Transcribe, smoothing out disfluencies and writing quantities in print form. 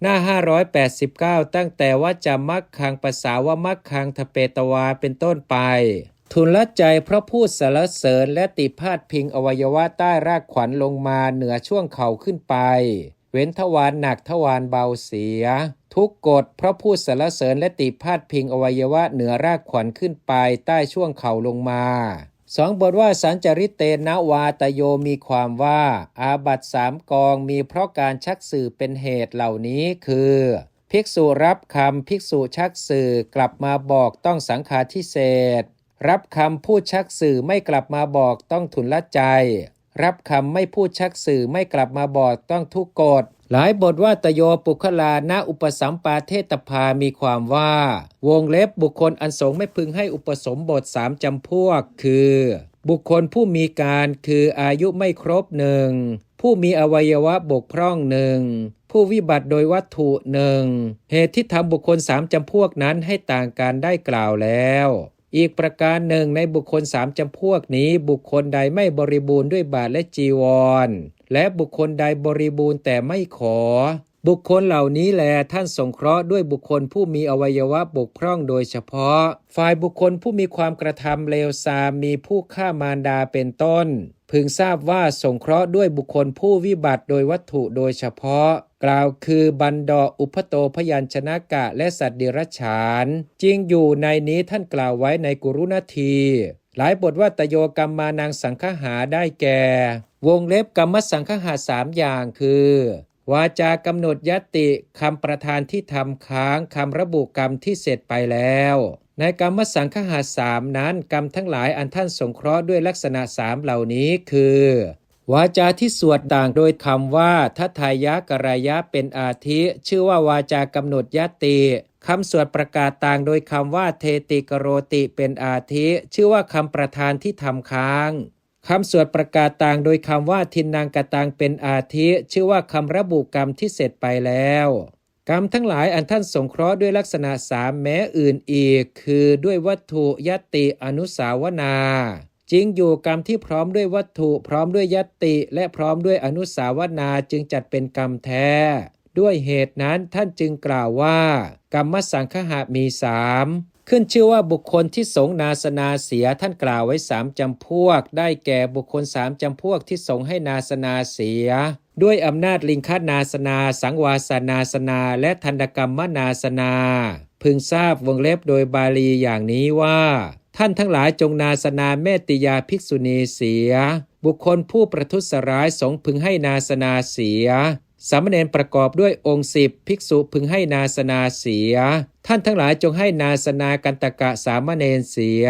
หน้า589ตั้งแต่ว่าจะมักคังภาษาวมักคังทเปตวาเป็นต้นไปทุนละใจเพราะพูดสรรเสริญและติพาดพิงอวัยวะใต้รากขวัญลงมาเหนือช่วงเข่าขึ้นไปเว้นทวารหนักทวารเบาเสียทุกกฎเพราะพูดสรรเสริญและติพาดพิงอวัยวะเหนือรากขวัญขึ้นไปใต้ช่วงเข่าลงมา2 บทว่าสัญจริเตนะวาตโยมีความว่าอาบัติ3 กองมีเพราะการชักสื่อเป็นเหตุเหล่านี้คือภิกษุรับคำภิกษุชักสื่อกลับมาบอกต้องสังฆาทิเศษรับคำพูดชักสื่อไม่กลับมาบอกต้องทุนละใจรับคำไม่พูดชักสื่อไม่กลับมาบอกต้องทุกกฎหลายบทว่าตโยปุคลาณอุปสัมปาเทตภามีความว่าวงเล็บบุคคลอันสงฆ์ไม่พึงให้อุปสมบท3 จำพวกคือบุคคลผู้มีการคืออายุไม่ครบ1ผู้มีอวัยวะบกพร่อง1ผู้วิบัติโดยวัตถุ1เหตุที่ทำบุคคล3 จำพวกนั้นให้ต่างกันได้กล่าวแล้วอีกประการหนึ่งในบุคคล3 จำพวกนี้บุคคลใดไม่บริบูรณ์ด้วยบาตรและจีวรและบุคคลใดบริบูรณ์แต่ไม่ขอบุคคลเหล่านี้แลท่านสงเคราะห์ด้วยบุคคลผู้มีอวัยวะบกพร่องโดยเฉพาะฝ่ายบุคคลผู้มีความกระทำเลวทรามมีผู้ฆ่ามารดาเป็นต้นพึงทราบว่าสงเคราะห์ด้วยบุคคลผู้วิบัติโดยวัตถุโดยเฉพาะกล่าวคือบันดออุปโตพยัญชนะกะและสัตว์เดรัจฉานจริงอยู่ในนี้ท่านกล่าวไว้ในกุรุณทีหลายบทว่าตโยกรรมานังสังฆหาได้แก่วงเล็บกรรมสังฆหา3 อย่างคือวาจากำหนดยติคำประธานที่ทำค้างคำระบุกรรมที่เสร็จไปแล้วในกรรมสังฆหา3นั้นกรรมทั้งหลายอันท่านสงเคราะห์ด้วยลักษณะ3เหล่านี้คือวาจาที่สวดต่างโดยคำว่าทัทายะกรายะเป็นอาทิชื่อว่าวาจากำหนดยติคำสวดประกาศต่างโดยคำว่าเทติกโรติเป็นอาทิชื่อว่าคำประธานที่ทำค้างคำสวดประกาศต่างโดยคำว่าทินนางกตังเป็นอาทิชื่อว่าคำระบุกรรมที่เสร็จไปแล้วกรรมทั้งหลายอันท่านสงเคราะห์ด้วยลักษณะ3แม้อื่นอีกคือด้วยวัตถุยติอนุสาวนาจริงอยู่กรรมที่พร้อมด้วยวัตถุพร้อมด้วยยติและพร้อมด้วยอนุสาวนาจึงจัดเป็นกรรมแท้ด้วยเหตุนั้นท่านจึงกล่าวว่ากรรมสังฆะมี3ขึ้นชื่อว่าบุคคลที่สงนาสนาเสียท่านกล่าวไว้3 จำพวกได้แก่บุคคล3 จำพวกที่สงให้นาสนาเสียด้วยอำนาจลิงคนาสนาสังวาสนาสนาและทันตกรรมนาสนาพึงทราบวงเล็บโดยบาลีอย่างนี้ว่าท่านทั้งหลายจงนาสนาเมตติยาภิกษุณีเสียบุคคลผู้ประทุษร้ายสงพึงให้นาสนาเสียสามเณรประกอบด้วยองค์10ภิกษุพึงให้นาสนาเสียท่านทั้งหลายจงให้นาสนากันตกะสามเณรเสีย